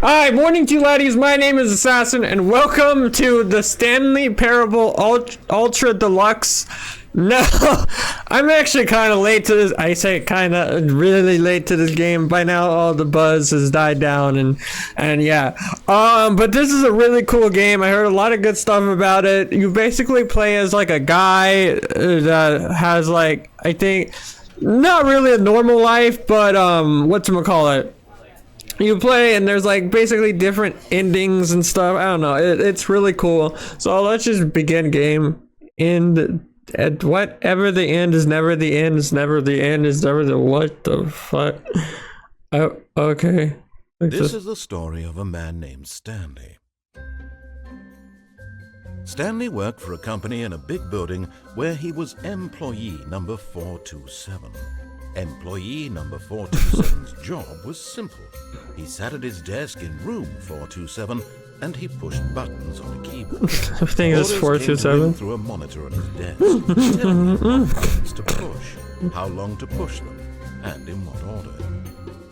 Hi, morning to you laddies. My name is Assassin, and welcome to the Stanley Parable Ultra Deluxe. No, I'm actually kind of late to this. I say kind of really late to this game. By now, all the buzz has died down, and yeah. But this is a really cool game. I heard a lot of good stuff about it. You basically play as like a guy that has like, I think, not really a normal life, but whatchamacallit. You play and there's like basically different endings and stuff. I don't know. It's really cool. So let's just begin game. At whatever the end is never the end is never the end is never the what the fuck. Oh, okay. This is the story of a man named Stanley. Stanley worked for a company in a big building where he was employee number 427. Employee number 427's job was simple. He sat at his desk in room 427 and he pushed buttons on a keyboard. I think it's 427. Through a monitor on his desk, telling him what buttons to push, how long to push them, and in what order.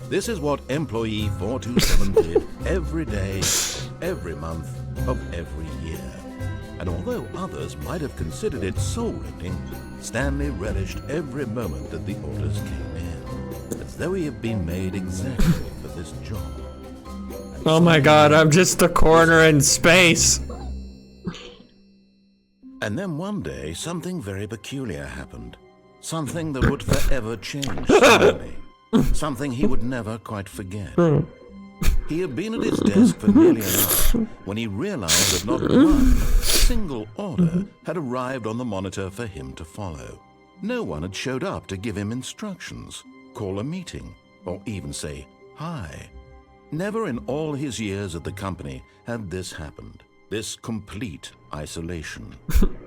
This is what employee 427 did every day, every month of every year. And although others might have considered it soul-rending, Stanley relished every moment that the orders came in, as though he had been made exactly for this job. And oh my god, I'm just a corner in space. And then one day, something very peculiar happened. Something that would forever change Stanley. Something he would never quite forget. He had been at his desk for nearly an hour when he realized that not one single order had arrived on the monitor for him to follow. No one had showed up to give him instructions, call a meeting, or even say hi. Never in all his years at the company had this happened, this complete isolation.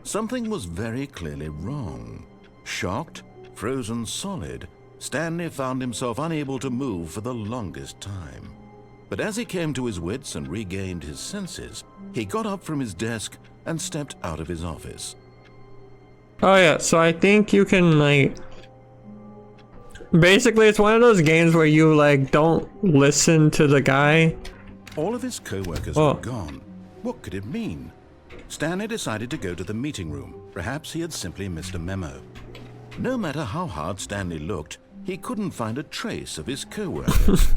Something was very clearly wrong. Shocked, frozen solid, Stanley found himself unable to move for the longest time. But as he came to his wits and regained his senses, he got up from his desk and stepped out of his office. Oh yeah, so I think you can like... Basically, it's one of those games where you like don't listen to the guy. All of his co-workers were gone. What could it mean? Stanley decided to go to the meeting room. Perhaps he had simply missed a memo. No matter how hard Stanley looked, he couldn't find a trace of his co-workers.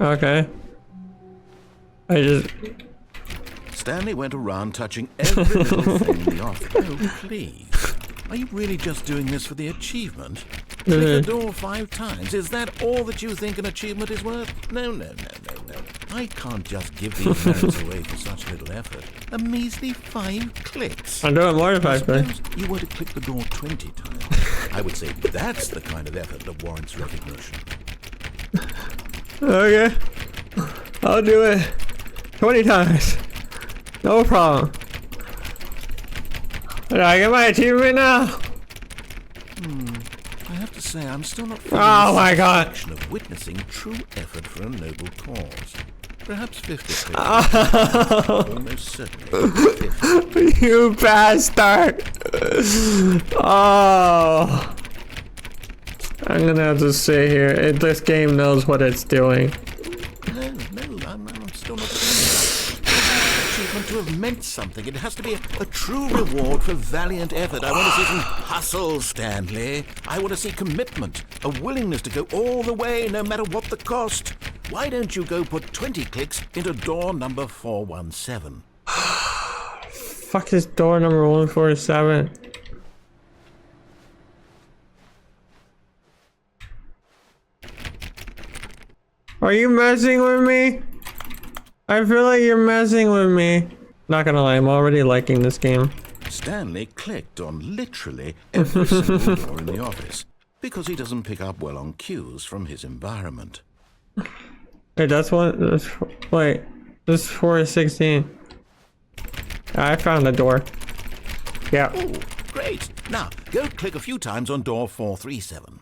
Okay. Stanley went around touching every little thing in the office. Oh, please. Are you really just doing this for the achievement? Click the door 5 times. Is that all that you think an achievement is worth? No. I can't just give these merits away for such little effort. A measly 5 clicks. I'm doing more than 5 clicks. You were to click the door 20 times. I would say that's the kind of effort that warrants recognition. Okay. I'll do it 20 times. No problem. Did I get my achievement now? I have to say, I'm still not oh my god. Of witnessing true effort for a noble cause. Perhaps 50. Almost certainly 50. You bastard. Oh. I'm gonna have to sit here. This game knows what it's doing. No, I'm still not doing that. Achievement to have meant something. It has to be a true reward for valiant effort. I want to see some hustle, Stanley. I want to see commitment, a willingness to go all the way, no matter what the cost. Why don't you go put 20 clicks into door number 417? Fuck is door number 147? Are you messing with me? I feel like you're messing with me. Not gonna lie, I'm already liking this game. Stanley clicked on literally every single door in the office because he doesn't pick up well on cues from his environment. Wait, wait, this is 416. I found the door. Yeah. Oh, great. Now, go click a few times on door 437.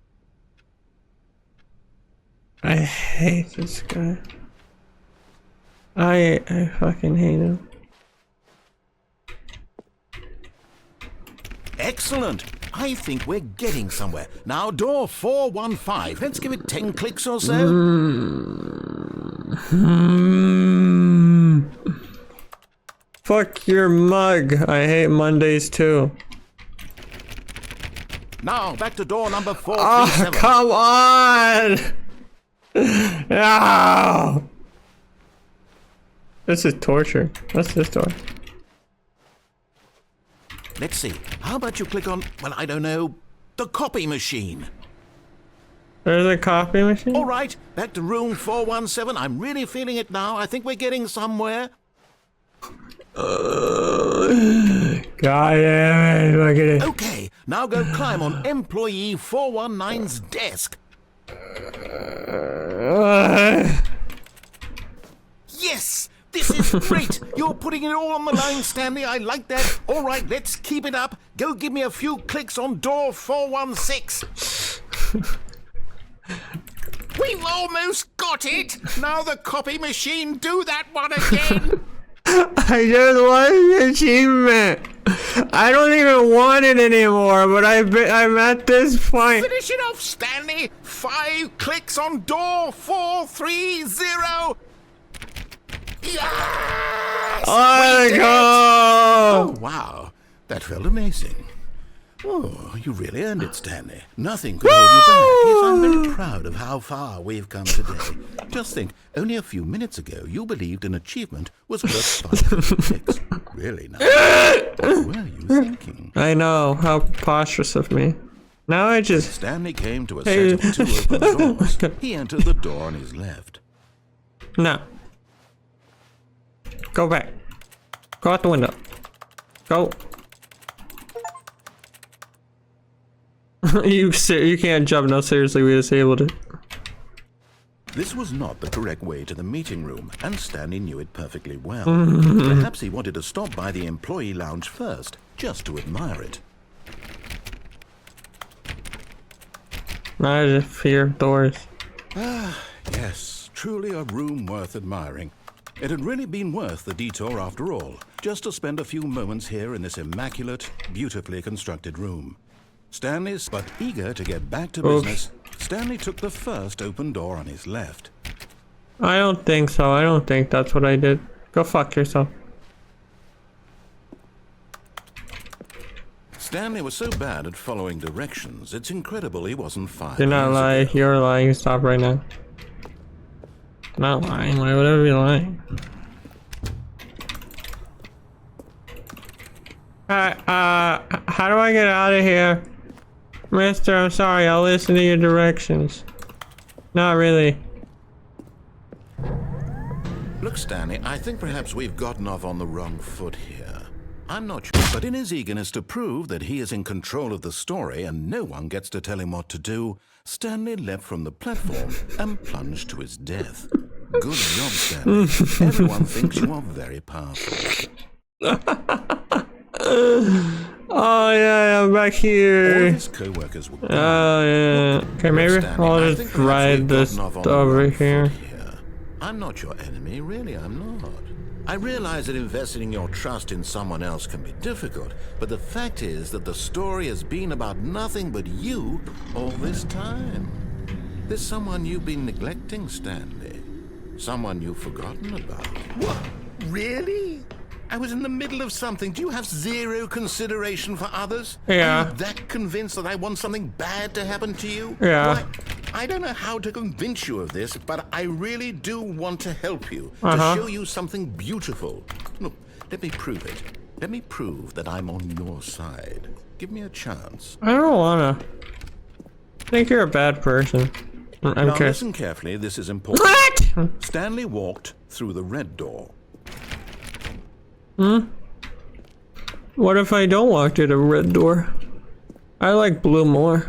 I hate this guy. I fucking hate him. Excellent. I think we're getting somewhere. Now, door 415. Let's give it 10 clicks or so. Fuck your mug. I hate Mondays too. Now, back to door number Oh, 437. come on! No! This is torture. What's this door? Let's see. How about you click on, well, I don't know, the copy machine? There's a copy machine? All right, back to room 417. I'm really feeling it now. I think we're getting somewhere. God damn it, look at it. Okay, now go climb on employee 419's desk. Yes! This is great! You're putting it all on the line, Stanley. I like that. All right, let's keep it up. Go give me a few clicks on door 416. We've almost got it! Now the copy machine, do that one again! I just want an achievement. I don't even want it anymore, but I'm at this point. Finish it off, Stanley! 5 clicks on door 430! Yes! Oh, We did it! go! Oh, wow. That felt amazing. Oh, you really earned it, Stanley. Nothing could hold you back. Yes, I'm very proud of how far we've come today. Just think, only a few minutes ago, you believed an achievement was worth 5 clicks. Really now. What were you thinking? I know, how preposterous of me. Now I just... Stanley came to a set of 2 open doors. He entered the door on his left. No. Go back. Go out the window. Go. You can't jump. No, seriously, we disabled it. This was not the correct way to the meeting room, and Stanley knew it perfectly well. Perhaps he wanted to stop by the employee lounge first, just to admire it. I just fear doors. Yes, truly a room worth admiring. It had really been worth the detour after all, just to spend a few moments here in this immaculate, beautifully constructed room. Stanley's but eager to get back to business, Stanley took the first open door on his left. I don't think so. I don't think that's what I did. Go fuck yourself. Stanley was so bad at following directions, it's incredible he wasn't fired. You're not lying. You're lying. Stop right now. I'm not lying. Why would I be lying? How do I get out of here? Mister, I'm sorry. I'll listen to your directions. Not really. Look, Stanley, I think perhaps we've gotten off on the wrong foot here. I'm not sure, but in his eagerness to prove that he is in control of the story and no one gets to tell him what to do, Stanley leapt from the platform and plunged to his death. Good job, Stanley. Everyone thinks you are very powerful. Oh yeah, I'm back All here. his co-workers were gone. Oh yeah. Okay, maybe Stanley, I'll I just think perhaps ride we've this gotten off on the over wrong here. foot here. I'm not your enemy, really, I'm not. I realize that investing your trust in someone else can be difficult, but the fact is that the story has been about nothing but you all this time. There's someone you've been neglecting, Stanley. Someone you've forgotten about. What? Really? I was in the middle of something. Do you have zero consideration for others? Yeah. Are you that convinced that I want something bad to happen to you? Yeah. Why, I don't know how to convince you of this, but I really do want to help you, Uh-huh. to show you something beautiful. Look, let me prove it. Let me prove that I'm on your side. Give me a chance. I don't wanna. I think you're a bad person. Now Okay. listen carefully, this is important. What? Stanley walked through the red door. What if I don't walk through the red door? I like blue more.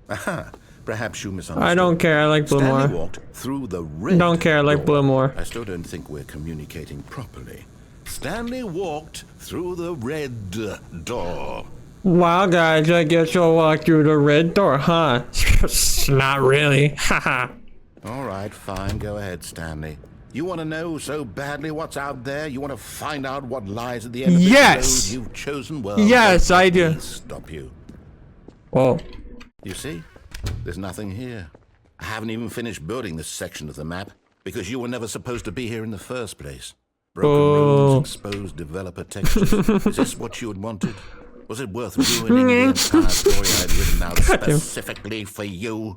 Aha, perhaps you misunderstood. I don't care. I like blue Stanley more. walked through the red Don't care. I like door. blue more. I still don't think we're communicating properly. Stanley walked through the red door. Wow, guys, I guess you'll walk through the red door, huh? Not really. Haha. All right, fine. Go ahead, Stanley. You want to know so badly what's out there? You want to find out what lies at the end of the Yes. road you've chosen? Well, Yes, let I me do. Stop you. Whoa. You see? There's nothing here. I haven't even finished building this section of the map. because you were never supposed to be here in the first place. Broken roads, exposed developer textures. Is this what you had wanted? Was it worth ruining the entire story I'd written out specifically for you?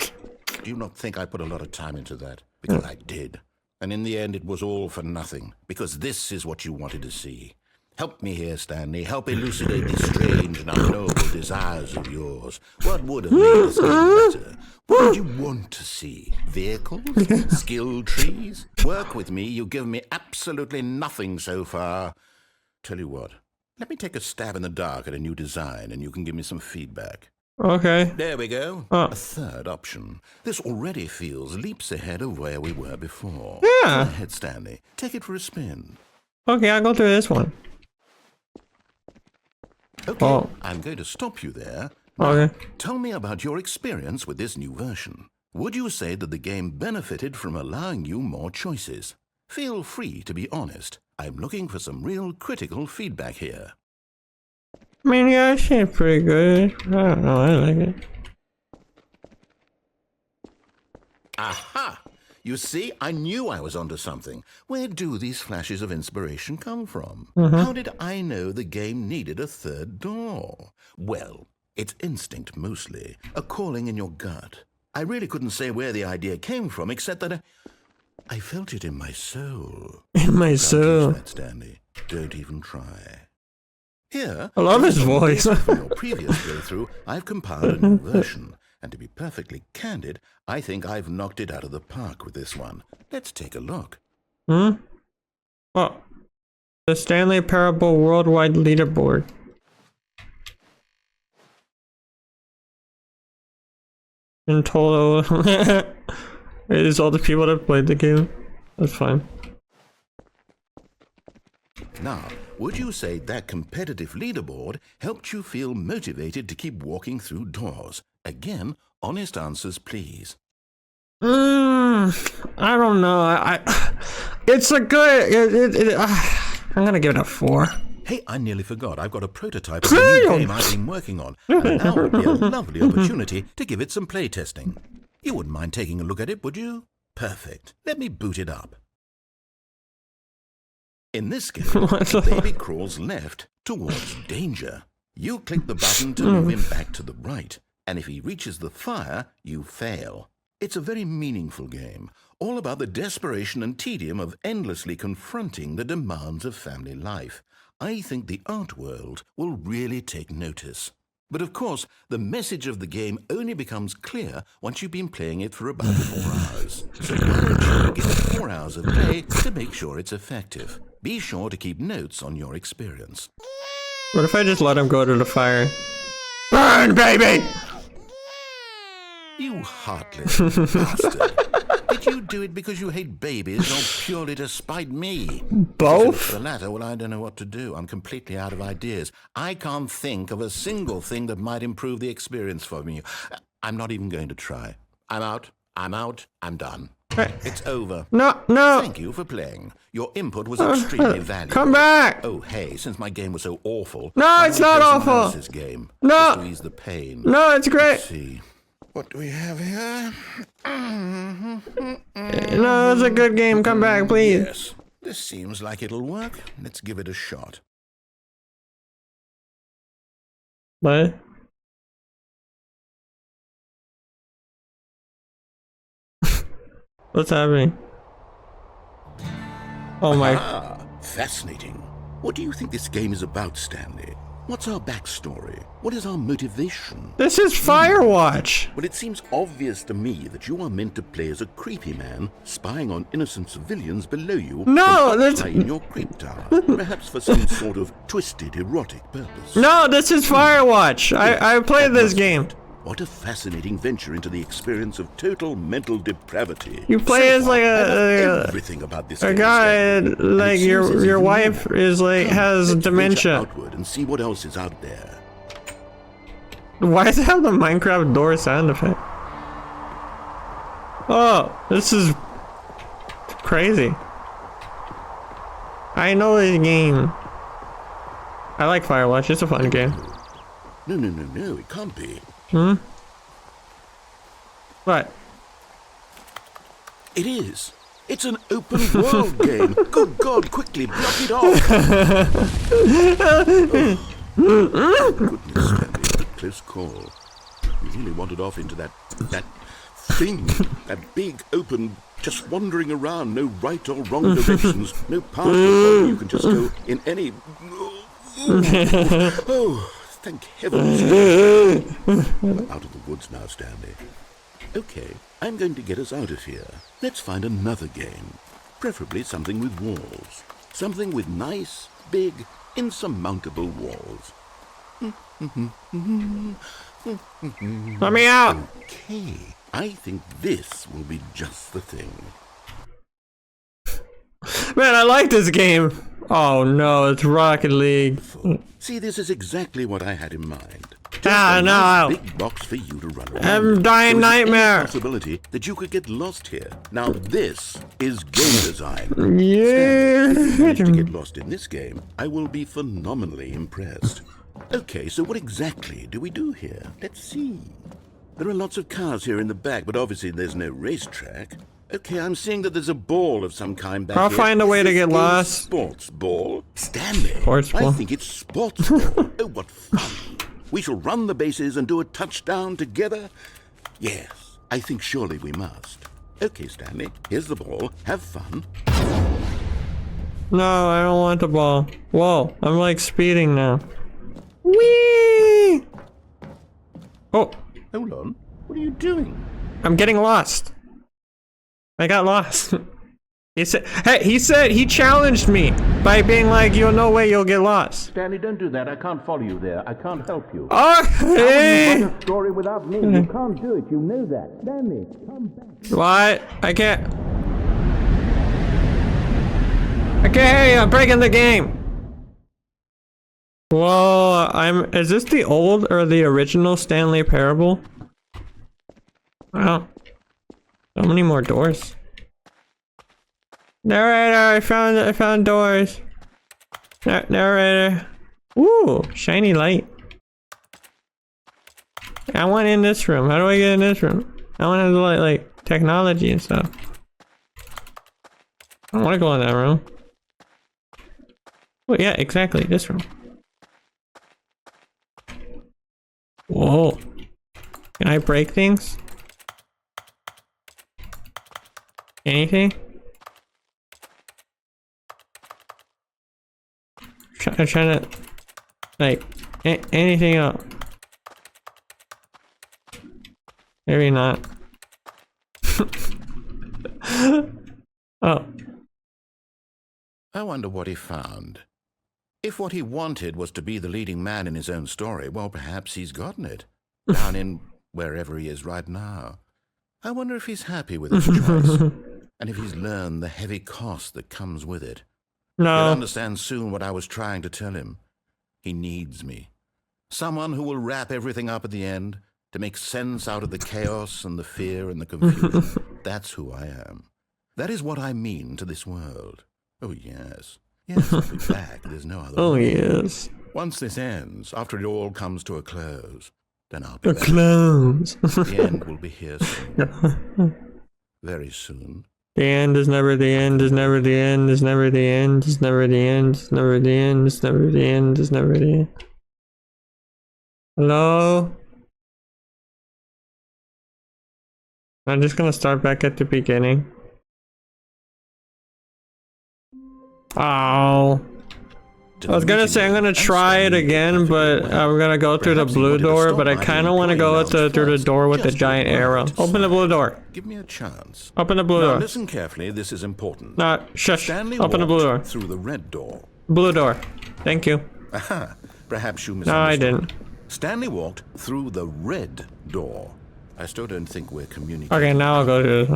Do you not think I put a lot of time into that? Because I did. And in the end, it was all for nothing. Because this is what you wanted to see. Help me here, Stanley. Help elucidate these strange and unknowable desires of yours. What would have made this game better? What would you want to see? Vehicles? Skill trees? Work with me. You've given me absolutely nothing so far. Tell you what. Let me take a stab in the dark at a new design, and you can give me some feedback. Okay. There we go. A third option. This already feels leaps ahead of where we were before. Yeah. Go ahead, Stanley. Take it for a spin. Okay, I'll go through this one. Okay, I'm going to stop you there. Okay. Tell me about your experience with this new version. Would you say that the game benefited from allowing you more choices? Feel free to be honest. I'm looking for some real critical feedback here. I mean, yeah, it seems pretty good. I don't know, I like it. Aha! You see, I knew I was onto something. Where do these flashes of inspiration come from? How did I know the game needed a third door? Well, it's instinct mostly, a calling in your gut. I really couldn't say where the idea came from, except that I felt it in my soul. In my soul. Don't use that, Stanley. Don't even try. Here, I love his voice. From your previous playthrough, I've compiled a new version. And to be perfectly candid, I think I've knocked it out of the park with this one. Let's take a look. Oh. The Stanley Parable Worldwide Leaderboard. In total, it is all the people that played the game. That's fine. Now, would you say that competitive leaderboard helped you feel motivated to keep walking through doors? Again, honest answers, please. I don't know. It's a good. I'm gonna give it a 4. Hey, I nearly forgot. I've got a prototype of a new game I've been working on, and now would be a lovely opportunity to give it some playtesting. You wouldn't mind taking a look at it, would you? Perfect. Let me boot it up. In this game, the baby crawls left towards danger. You click the button to move him back to the right, and if he reaches the fire, you fail. It's a very meaningful game, all about the desperation and tedium of endlessly confronting the demands of family life. I think the art world will really take notice. But of course, the message of the game only becomes clear once you've been playing it for about 4 hours. So why don't you give it 4 hours of play to make sure it's effective? Be sure to keep notes on your experience. What if I just let him go to the fire? Burn, baby! You heartless bastard. Did you do it because you hate babies or purely to spite me? Both? For the latter, well, I don't know what to do. I'm completely out of ideas. I can't think of a single thing that might improve the experience for me. I'm not even going to try. I'm out. I'm done. It's over. No. Thank you for playing. Your input was extremely valuable. Come back! Oh, hey, since my game was so awful... No, it's not awful! This game, No! just to ease the pain. No, it's great! Let's see. What do we have here? No, it's a good game. Come back, please. Yes. This seems like it'll work. Let's give it a shot. What? What's happening? Oh my... Ah, fascinating. What do you think this game is about, Stanley? What's our backstory? What is our motivation? This is Firewatch! Well, it seems obvious to me that you are meant to play as a creepy man, spying on innocent civilians below you. No, that's... in your creep tower, perhaps for some sort of twisted, erotic purpose. No, this is Firewatch! I played this game. What a fascinating venture into the experience of total mental depravity. You play as like everything about this a guy, like your wife is like has dementia. Outward and see what else is out there. Why does it have the Minecraft door sound effect? Oh, this is crazy. I know this game. I like Firewatch. It's a fun game. No, it can't be. What? It is. It's an open world game. Good God, quickly, block it off. Oh, goodness, Stanley, what a close call. You really wandered off into that thing, that big, open, just wandering around, no right or wrong directions, no path to follow. You can just go in any... Oh, thank heavens. I'm out of the woods now, Stanley. Okay, I'm going to get us out of here. Let's find another game. Preferably something with walls. Something with nice, big, insurmountable walls. Let me out! Okay, I think this will be just the thing. Man, I like this game. Oh no, it's Rocket League. See, this is exactly what I had in mind. Just Ah, a no. nice big box for you to run around. I'm dying There isn't any nightmare. possibility that you could get lost here. Now this is game design. Yeah. If you manage to get lost in this game, I will be phenomenally impressed. Okay, so what exactly do we do here? Let's see. There are lots of cars here in the back, but obviously there's no racetrack. Okay, I'm seeing that there's a ball of some kind back I'll here. find a way to This get is lost. Sports ball? Stanley, Sports ball. I think it's sports ball. Oh, what fun. We shall run the bases and do a touchdown together? Yes, I think surely we must. Okay, Stanley, here's the ball. Have fun. No, I don't want the ball. Whoa, I'm like speeding now. Whee! Oh, Hold on. What are you doing? I'm getting lost. I got lost. He said he challenged me by being like, "You'll no way you'll get lost." Stanley, don't do that. I can't follow you there. I can't help you. Okay. a story without me. You can't do it. You know that. Stanley, come back. What? I can't hear you. I'm breaking the game. Whoa, is this the old or the original Stanley Parable? Wow. So many more doors. Narrator, I found doors. Narrator. Ooh, shiny light. I want in this room. How do I get in this room? I want to like technology and stuff. I don't want to go in that room. Oh yeah, exactly, this room. Whoa. Can I break things? Anything? I'm trying to, like, anything else. Maybe not. Oh. I wonder what he found. If what he wanted was to be the leading man in his own story, well, perhaps he's gotten it. Down in wherever he is right now. I wonder if he's happy with his choice. And if he's learned the heavy cost that comes with it. He'll No. understand soon what I was trying to tell him. He needs me. Someone who will wrap everything up at the end to make sense out of the chaos and the fear and the confusion. That's who I am. That is what I mean to this world. Oh, yes. Yes, I'll be back. There's no other Oh way. yes. Once this ends, after it all comes to a close, then I'll The be back. clowns. The end will be here soon. Very soon. The end is never the end, is never the end, is never the end, is never the end, is never the end, is never the end, is never the end. Hello? I'm just gonna start back at the beginning. Oh. I was gonna say I'm gonna try it again, but I'm gonna go through the blue door, but I kinda wanna go through the door with the giant arrow. Open the blue door. Give me a chance. Open the blue Now door. listen carefully, this is important. No, shush. Stanley Open the blue door. walked through the red door. Blue door. Thank you. Aha, perhaps you No, I misunderstood. didn't. Stanley walked through the red door. I still don't think we're communicating. Okay, now I'll go to this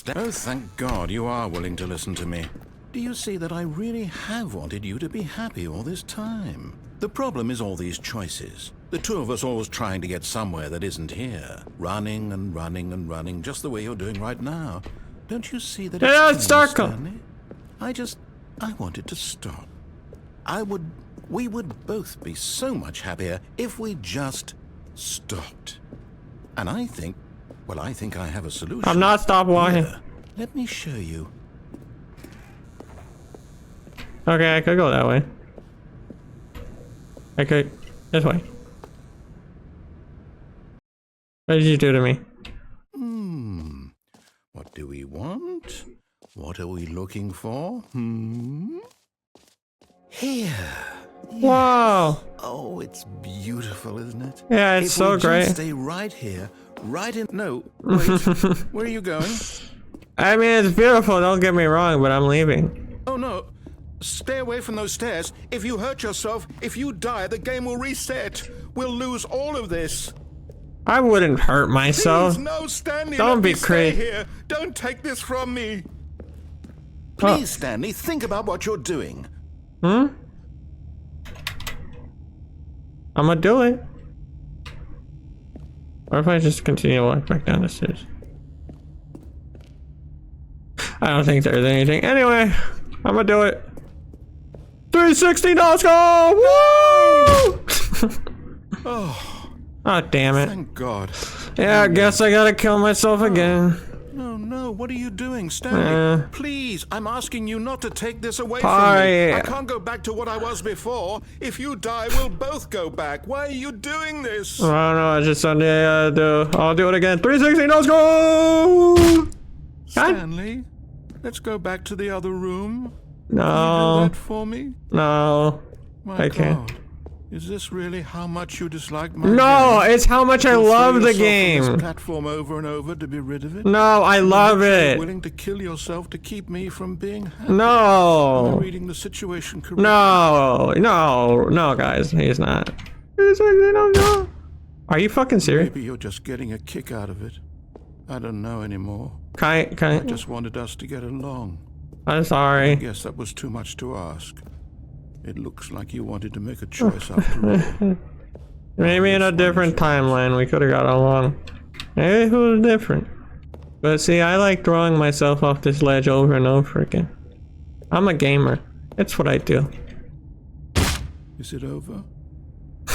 one. Oh, thank God you are willing to listen to me. Do you see that I really have wanted you to be happy all this time? The problem is all these choices. The two of us always trying to get somewhere that isn't here. Running and running and running, just the way you're doing right now. Don't you see that Yeah, it's it's dark. Stanley? I wanted to stop. We would both be so much happier if we just stopped. And I think I have a solution. I'm not stop walking. Here, let me show you. Okay, I could go that way. I could... This way. What did you do to me? What do we want? What are we looking for? Here. Whoa! Oh, it's beautiful, isn't it? Yeah, it's so great. Just stay right here, right in... No, wait. Where are you going? I mean, it's beautiful, don't get me wrong, but I'm leaving. Oh, no. Stay away from those stairs. If you hurt yourself, if you die, the game will reset. We'll lose all of this. I wouldn't hurt myself. Please, no, Stanley, don't be stay crazy here. Don't take this from me. Please, Stanley, think about what you're doing. I'm gonna do it. Or if I just continue to walk back down the stairs? I don't think there's anything. Anyway, I'm gonna do it. 360, let's go! Woo! Oh, damn it. Thank God. Yeah, I guess I gotta kill myself again. No, what are you doing, Stanley? Please, I'm asking you not to take this away from me. I can't go back to what I was before. If you die, we'll both go back. Why are you doing this? I don't know, I just something I do. I'll do it again. 360, let's go! Stanley, let's go back to the other room. No. Can you do that for me? No. My I can't. God. Is this really how much you dislike my No, game? it's how much I You'll love throw the yourself on this game. platform over and over to be rid of it? No, I love You're it. willing to kill yourself to keep me from being happy? Am I No. reading the situation correctly? No, guys, he's not. No. Are you fucking serious? Maybe you're just getting a kick out of it. I don't know anymore. I Just wanted us to get along. I'm I sorry. guess that was too much to ask. It looks like you wanted to make a choice after all. Maybe in a different timeline we could have got along. Maybe it was different. But see, I like throwing myself off this ledge over and over again. I'm a gamer. It's what I do. Is it over?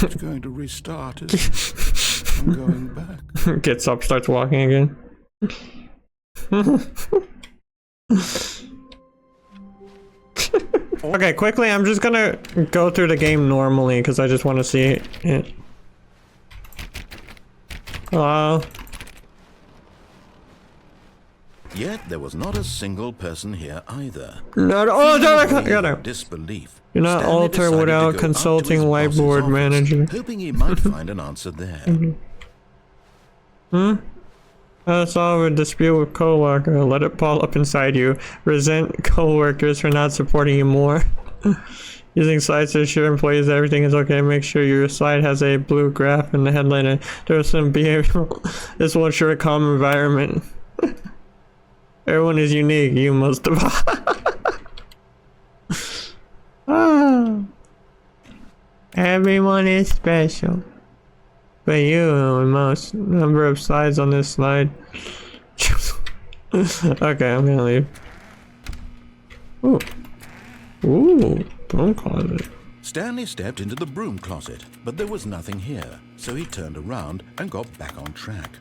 It's going to restart, isn't it? I'm going back. Gets up, starts walking again. Okay, quickly, I'm just gonna go through the game normally because I just want to see it. Hello? Yet there was not a single person here either. No, got him. Disbelief. Do not Stanley alter decided to without go up to consulting his boss's whiteboard office, manager. hoping he might find an answer there. Solve a dispute with coworker. Let it ball up inside you. Resent coworkers for not supporting you more. Using slides to assure employees that everything is okay. Make sure your slide has a blue graph in the headline and there is some behavioral. This will ensure a calm environment. Everyone is unique. You must Everyone is special. But you, most number of slides on this slide. Okay, I'm gonna leave. Ooh, broom closet. Stanley stepped into the broom closet, but there was nothing here, so he turned around and got back on track.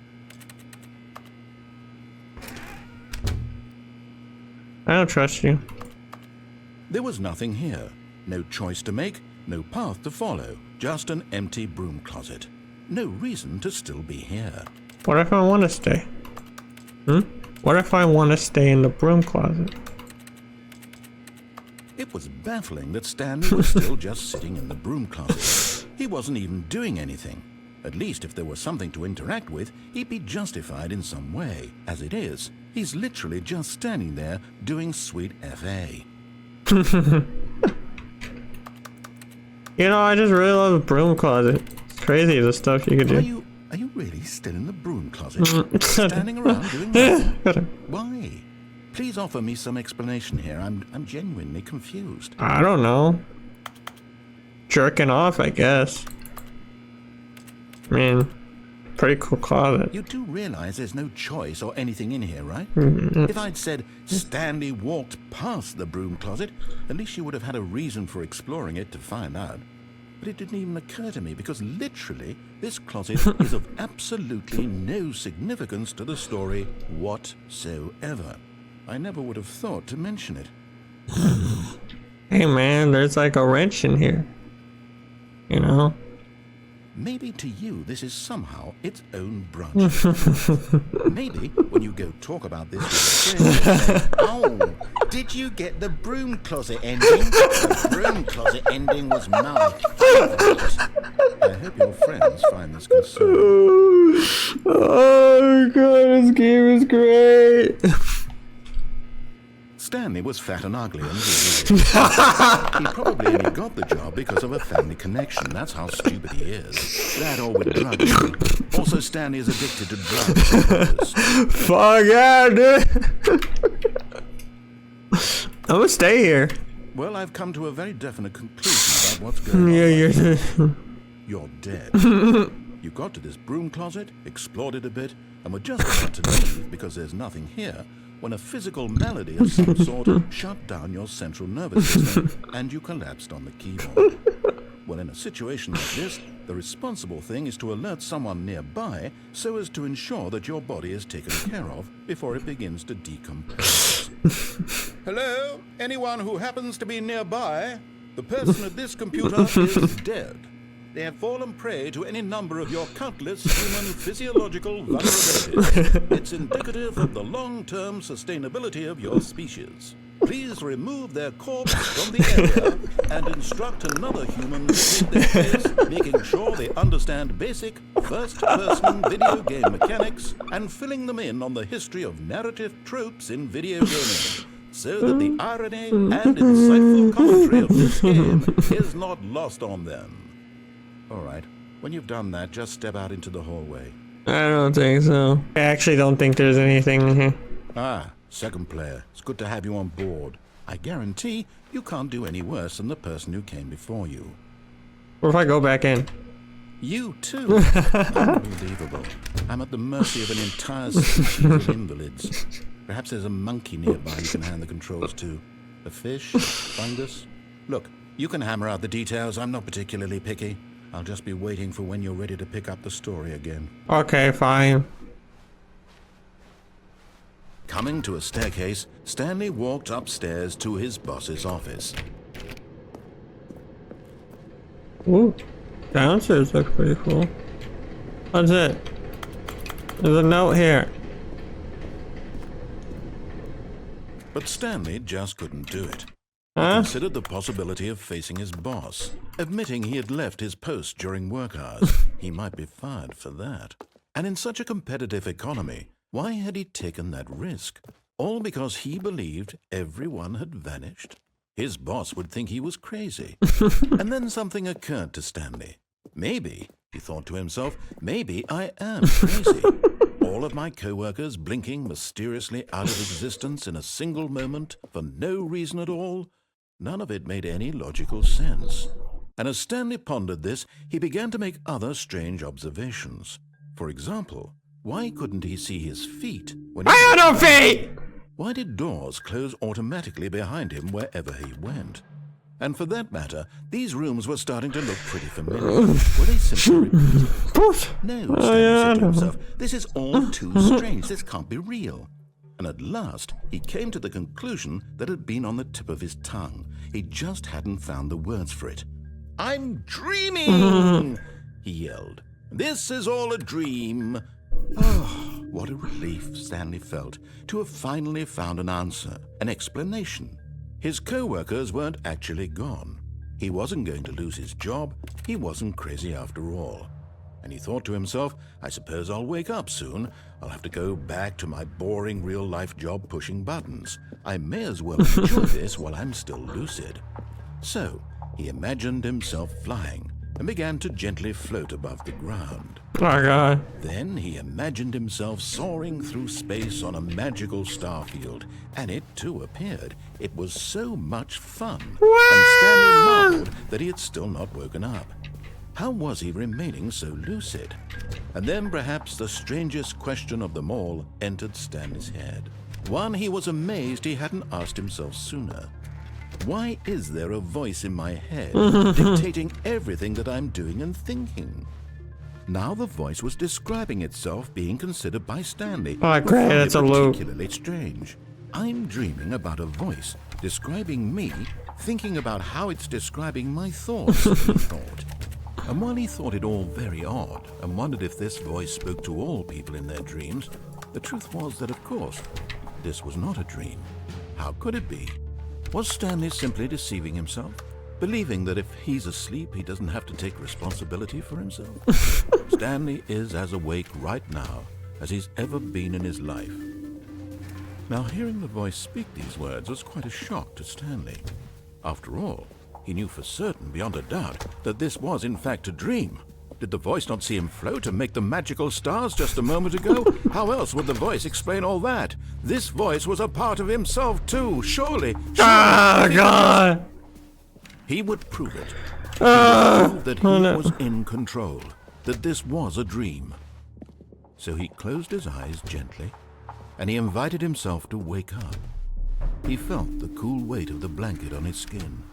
I don't trust you. There was nothing here. No choice to make, no path to follow, just an empty broom closet. No reason to still be here. What if I want to stay? What if I want to stay in the broom closet? It was baffling that Stanley was still just sitting in the broom closet. He wasn't even doing anything. At least if there was something to interact with, he'd be justified in some way. As it is, he's literally just standing there doing sweet FA. You know, I just really love the broom closet. It's crazy the stuff you could do. Are you really still in the broom closet? Standing around doing nothing? Why? Please offer me some explanation here. I'm genuinely confused. I don't know. Jerking off, I guess. I mean, pretty cool closet. You do realize there's no choice or anything in here, right? If I'd said Stanley walked past the broom closet, at least you would have had a reason for exploring it to find out. But it didn't even occur to me because literally this closet is of absolutely no significance to the story whatsoever. I never would have thought to mention it. Hey man, there's like a wrench in here. You know? Maybe to you this is somehow its own branch. Maybe when you go talk about this with your friends, you'll say, oh, did you get the broom closet ending? The broom closet ending was my favorite. I hope your friends find this concerning. Oh god, this game is great. Stanley was fat and ugly and really he probably only got the job because of a family connection. That's how stupid he is. That or with drugs. Also, Stanley is addicted to drugs. Fuck yeah, dude. I'm gonna stay here. Well, I've come to a very definite conclusion about what's going on. You're dead. You got to this broom closet, explored it a bit, and were just about to leave because there's nothing here, when a physical malady of some sort shut down your central nervous system and you collapsed on the keyboard. Well, in a situation like this, the responsible thing is to alert someone nearby so as to ensure that your body is taken care of before it begins to decompose. Hello? Anyone who happens to be nearby? The person at this computer is dead. They have fallen prey to any number of your countless human physiological vulnerabilities. It's indicative of the long-term sustainability of your species. Please remove their corpse from the area and instruct another human to take their place, making sure they understand basic first-person video game mechanics and filling them in on the history of narrative tropes in video gaming, so that the irony and insightful commentary of this game is not lost on them. All right. When you've done that, just step out into the hallway. I don't think so. I actually don't think there's anything in here. Ah, second player. It's good to have you on board. I guarantee you can't do any worse than the person who came before you. What if I go back in? You too? Unbelievable. I'm at the mercy of an entire species of invalids. Perhaps there's a monkey nearby you can hand the controls to. A fish? Fungus? Look, you can hammer out the details. I'm not particularly picky. I'll just be waiting for when you're ready to pick up the story again. Okay, fine. Coming to a staircase, Stanley walked upstairs to his boss's office. Ooh, downstairs looks pretty cool. What's it? There's a note here. But Stanley just couldn't do it. Huh? Considered the possibility of facing his boss, admitting he had left his post during work hours. He might be fired for that. And in such a competitive economy, why had he taken that risk? All because he believed everyone had vanished? His boss would think he was crazy. And then something occurred to Stanley. Maybe, he thought to himself, maybe I am crazy. All of my co-workers blinking mysteriously out of existence in a single moment for no reason at all. None of it made any logical sense. And as Stanley pondered this, he began to make other strange observations. For example, why couldn't he see his feet when he... I have no feet! Why did doors close automatically behind him wherever he went? And for that matter, these rooms were starting to look pretty familiar. Were they simply repeated? No, Stanley said to himself, this is all too strange. This can't be real. And at last, he came to the conclusion that had been on the tip of his tongue. He just hadn't found the words for it. I'm dreaming, he yelled. This is all a dream. Oh, what a relief Stanley felt to have finally found an answer, an explanation. His co-workers weren't actually gone. He wasn't going to lose his job. He wasn't crazy after all. And he thought to himself, I suppose I'll wake up soon. I'll have to go back to my boring real-life job pushing buttons. I may as well enjoy this while I'm still lucid. So he imagined himself flying and began to gently float above the ground. Oh god. Then he imagined himself soaring through space on a magical starfield, and it too appeared. It was so much fun, and Stanley marveled that he had still not woken up. How was he remaining so lucid? And then perhaps the strangest question of them all entered Stanley's head. One he was amazed he hadn't asked himself sooner. Why is there a voice in my head dictating everything that I'm doing and thinking? Now the voice was describing itself being considered by Stanley. Oh, great, that's a loop. Particularly strange. I'm dreaming about a voice Describing me, thinking about how it's describing my thoughts, he thought. And while he thought it all very odd and wondered if this voice spoke to all people in their dreams, the truth was that, of course, this was not a dream. How could it be? Was Stanley simply deceiving himself? Believing that if he's asleep, he doesn't have to take responsibility for himself? Stanley is as awake right now as he's ever been in his life. Now, hearing the voice speak these words was quite a shock to Stanley. After all, he knew for certain, beyond a doubt, that this was in fact a dream. Did the voice not see him float and make the magical stars just a moment ago? How else would the voice explain all that? This voice was a part of himself too, surely. Oh, God. He would prove it. He would prove that he was in control, that this was a dream. So he closed his eyes gently, and he invited himself to wake up. He felt the cool weight of the blanket on his skin,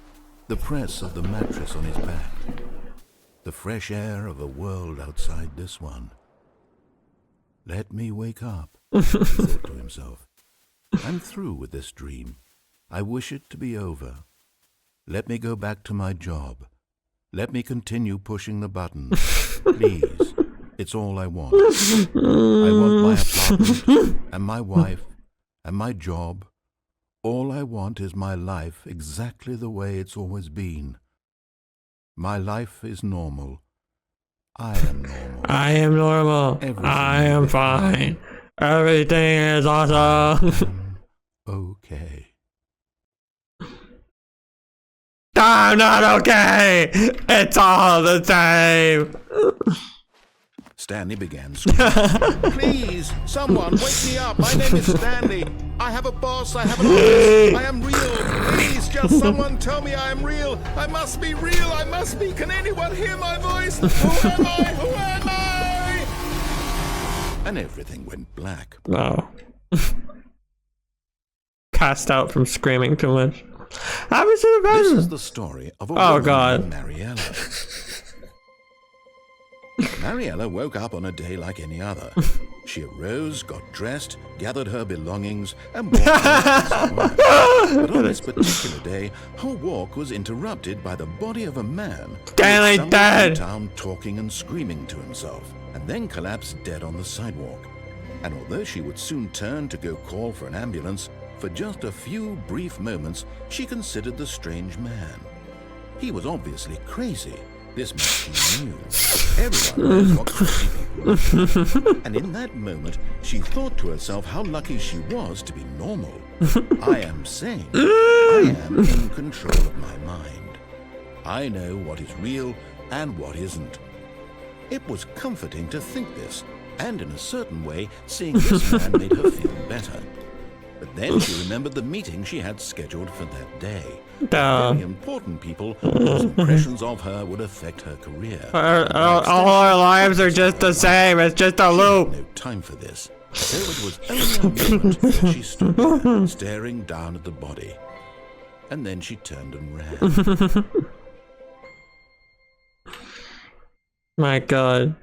the press of the mattress on his back, the fresh air of a world outside this one. Let me wake up, he thought to himself. I'm through with this dream. I wish it to be over. Let me go back to my job. Let me continue pushing the buttons. Please, it's all I want. I want my apartment, and my wife, and my job. All I want is my life exactly the way it's always been. My life is normal. I am normal. I am normal. I am fine. Everything is awesome. Okay. I'm not okay. It's all the same. Stanley began screaming. Please, someone, wake me up. My name is Stanley. I have a boss. I have an office. I am real. Please, just someone tell me I am real. I must be real. I must be. Can anyone hear my voice? Who am I? Who am I? And everything went black. No. Cast out from screaming too much. I was in the bathroom. This is the story of a woman named Mariella. Mariella woke up on a day like any other. She arose, got dressed, gathered her belongings, and walked out. But on this particular day, her walk was interrupted by the body of a man Stanley dead. Town talking and screaming to himself, and then collapsed dead on the sidewalk. And although she would soon turn to go call for an ambulance, for just a few brief moments, she considered the strange man. He was obviously crazy. This much she knew. Everyone knows what crazy people do. And in that moment, she thought to herself how lucky she was to be normal. I am sane. I am in control of my mind. I know what is real and what isn't. It was comforting to think this, and in a certain way, seeing this man made her feel better. But then she remembered the meeting she had scheduled for that day. Very important people whose impressions of her would affect her career. All our lives are just the same. It's just a loop. No time for this. So it was only a moment that she stood there, staring down at the body. And then she turned and ran. My God.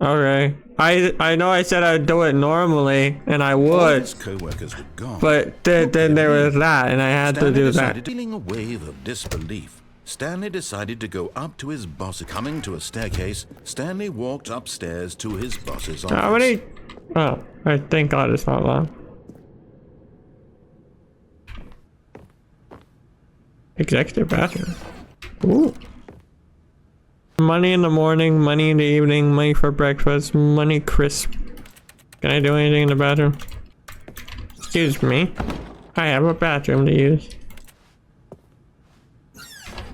Alright. I know I said I'd do it normally, and I would. His co-workers were gone. But then there was that, and I had to do that. Feeling a wave of disbelief, Stanley decided to go up to his boss. Coming to a staircase, Stanley walked upstairs to his boss's office. How many? Oh, thank God it's not long. Executive bathroom. Ooh. Money in the morning, money in the evening, money for breakfast, money crisp. Can I do anything in the bathroom? Excuse me. I have a bathroom to use.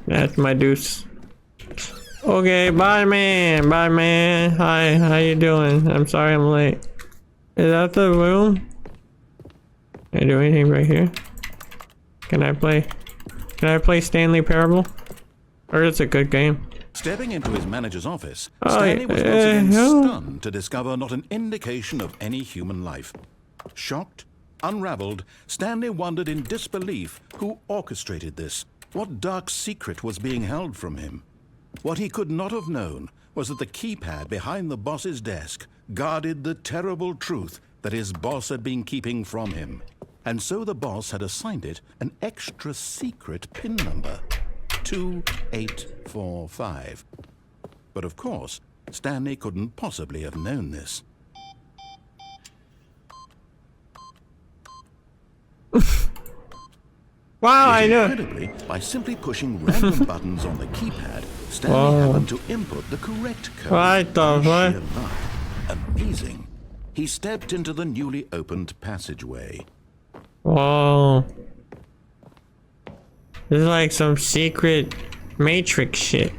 That's my deuce. Okay, bye man, bye man. Hi, how you doing? I'm sorry I'm late. Is that the room? Can I do anything right here? Can I play Stanley Parable? Or it's a good game. Stepping into his manager's office, Stanley was once again stunned to discover not an indication of any human life. Shocked, unraveled, Stanley wondered in disbelief who orchestrated this. What dark secret was being held from him? What he could not have known was that the keypad behind the boss's desk guarded the terrible truth that his boss had been keeping from him. and so the boss had assigned it an extra secret PIN number, 2845. But of course, Stanley couldn't possibly have known this. Wow, I know. Incredibly, by simply pushing random buttons on the keypad, Stanley happened to input the correct code. What the fuck? Sheer luck. Amazing. He stepped into the newly opened passageway. Whoa. This is like some secret Matrix shit.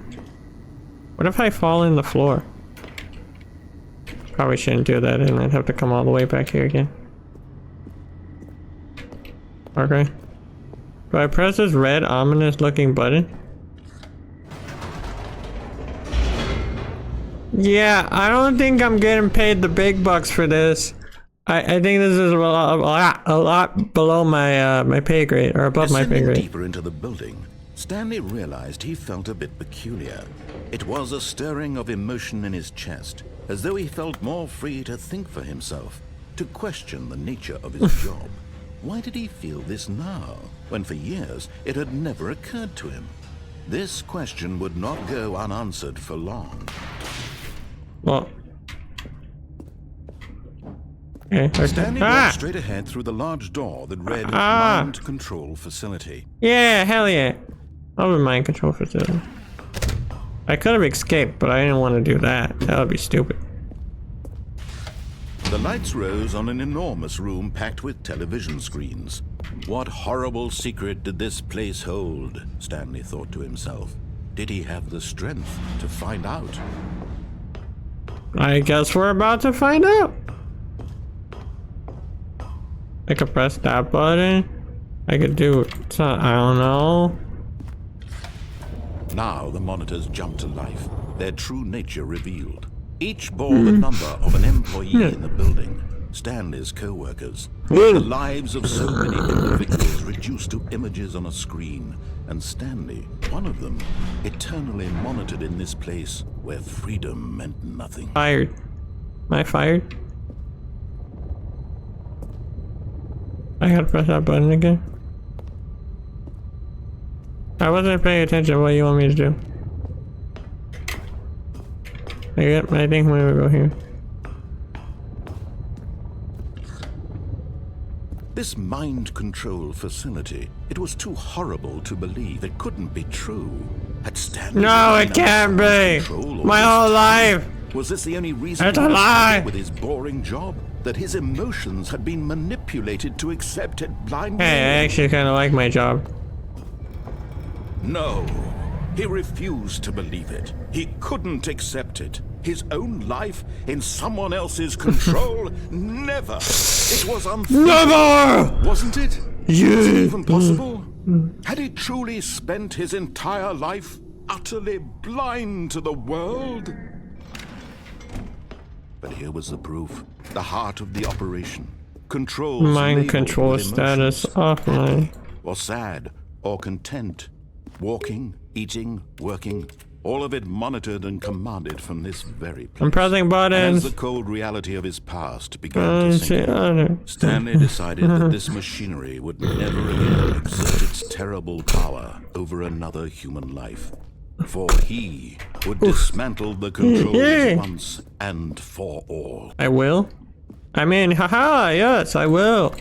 What if I fall in the floor? Probably shouldn't do that, and I'd have to come all the way back here again. Okay. Do I press this red ominous looking button? Yeah, I don't think I'm getting paid the big bucks for this. I think this is a lot below my my pay grade, or above my pay grade. Deeper into the building, Stanley realized he felt a bit peculiar. It was a stirring of emotion in his chest, as though he felt more free to think for himself, to question the nature of his job. Why did he feel this now, when for years it had never occurred to him? This question would not go unanswered for long. Well. Okay. Stanley walked straight ahead through the large door that read Mind Control Facility. Yeah, hell yeah. I'll be Mind Control Facility. I could have escaped, but I didn't want to do that. That would be stupid. The lights rose on an enormous room packed with television screens. What horrible secret did this place hold? Stanley thought to himself. Did he have the strength to find out? I guess we're about to find out. I could press that button. I could do something, I don't know. Now the monitors jumped to life, their true nature revealed. Each bore the number of an employee in the building, Stanley's co-workers. The lives of so many individuals reduced to images on a screen, and Stanley, one of them, eternally monitored in this place where freedom meant nothing. Fired. Am I fired? I gotta press that button again. I wasn't paying attention to what you want me to do. I think I'm gonna go here. This mind control facility, it was too horrible to believe. It couldn't be true. Had Stanley No, it can't be. My whole life. Was this the only reason It's he a was lie. stuck with his boring job? That his emotions had been manipulated to accept it blindly? Hey, I actually kind of like my job. No, he refused to believe it. He couldn't accept it. His own life in someone else's control? Never. It was unthinkable. Never! Wasn't it? Yeah. Was it even possible? Had he truly spent his entire life utterly blind to the world? But here was the proof. The heart of the operation. Controls Mind labeled control with status emotions. offline. Or sad, or content. Walking, eating, working. All of it monitored and commanded from this very place. I'm pressing As buttons. the cold reality of his past began to sink in, Stanley decided that this machinery would never again exert its terrible power over another human life. For he would dismantle the controls once and for all. I will. I mean, haha, yes, I will.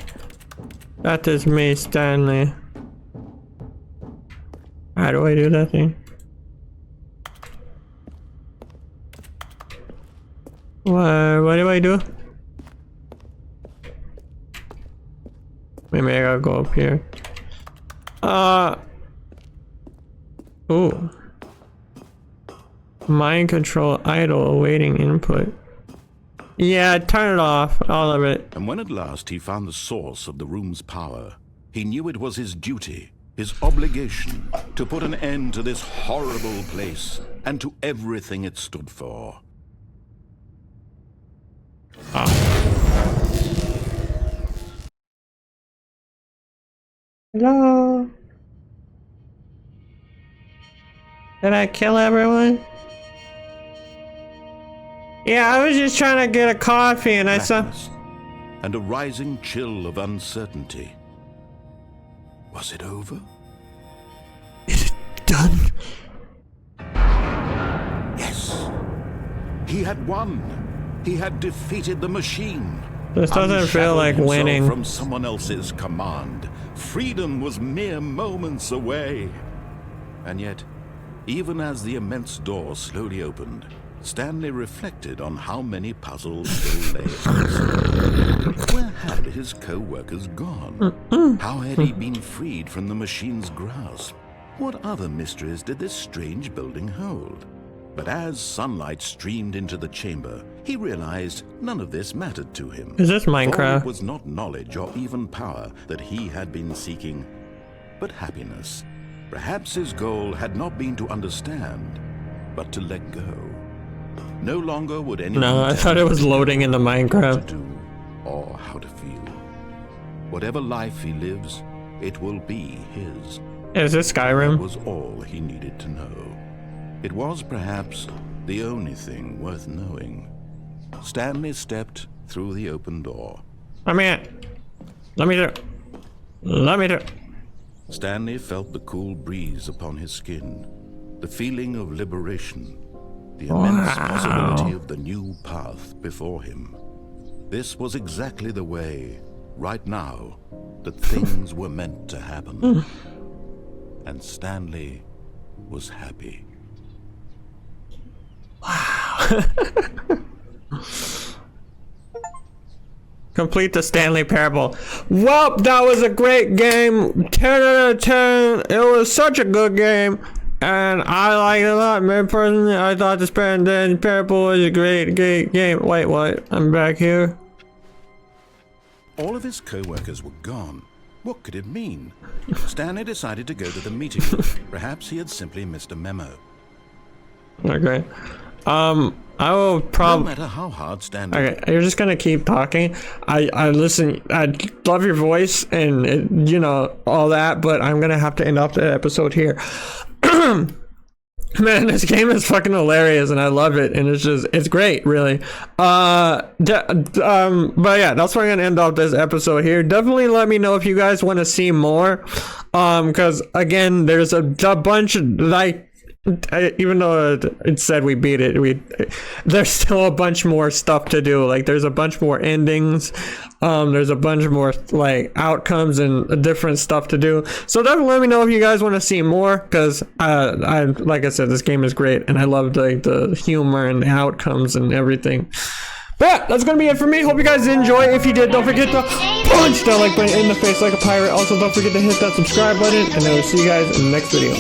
That is me, Stanley. How do I do that thing? What do I do? Maybe I gotta go up here. Ooh. Mind control idle awaiting input. Yeah, turn it off, all of it. And when at last he found the source of the room's power, he knew it was his duty, his obligation, to put an end to this horrible place and to everything it stood for. Hello? Did I kill everyone? Yeah, I was just trying to get a coffee and I saw... Blackness, and a rising chill of uncertainty. Was it over? Is it done? Yes. He had won. He had defeated the machine. This doesn't feel like Unshackled himself winning. from someone else's command. Freedom was mere moments away. And yet, even as the immense door slowly opened, Stanley reflected on how many puzzles still lay unsolved. Where had his co-workers gone? How had he been freed from the machine's grasp? What other mysteries did this strange building hold? But as sunlight streamed into the chamber, he realized none of this mattered to him. Is this For Minecraft? it was not knowledge or even power that he had been seeking, but happiness. Perhaps his goal had not been to understand, but to let go. No longer would anyone No, I tell thought it was him loading in the what Minecraft. to do or how to feel. Whatever life he lives, it will be his. Is this That Skyrim? was all he needed to know. It was perhaps the only thing worth knowing. Stanley stepped through the open door. I'm in. Let me do. Let me do. Stanley felt the cool breeze upon his skin, the feeling of liberation, the immense possibility of the new path before him. This was exactly the way, right now, that things were meant to happen. And Stanley was happy. Complete the Stanley Parable. Well, that was a great game. 10 out of 10. It was such a good game. And I liked it a lot. Me personally, I thought the Stanley Parable was a great game. Wait, what? I'm back here. All of his co-workers were gone. What could it mean? Stanley decided to go to the meeting room. Perhaps he had simply missed a memo. Okay. I will No probably. matter how hard Stanley... Okay, you're just gonna keep talking. I listen. I love your voice and you know all that, but I'm gonna have to end off the episode here. Man, this game is fucking hilarious, and I love it, and it's great, really. But yeah, that's where I'm gonna end off this episode here. Definitely let me know if you guys want to see more, because again, there's a bunch of like. Even though it said we beat it, there's still a bunch more stuff to do. Like there's a bunch more endings, there's a bunch more like outcomes and different stuff to do. So definitely let me know if you guys want to see more, because I like I said, this game is great and I love like the humor and the outcomes and everything. But yeah, that's gonna be it for me. Hope you guys enjoy. If you did, don't forget to punch that like button in the face like a pirate. Also, don't forget to hit that subscribe button, and I will see you guys in the next video.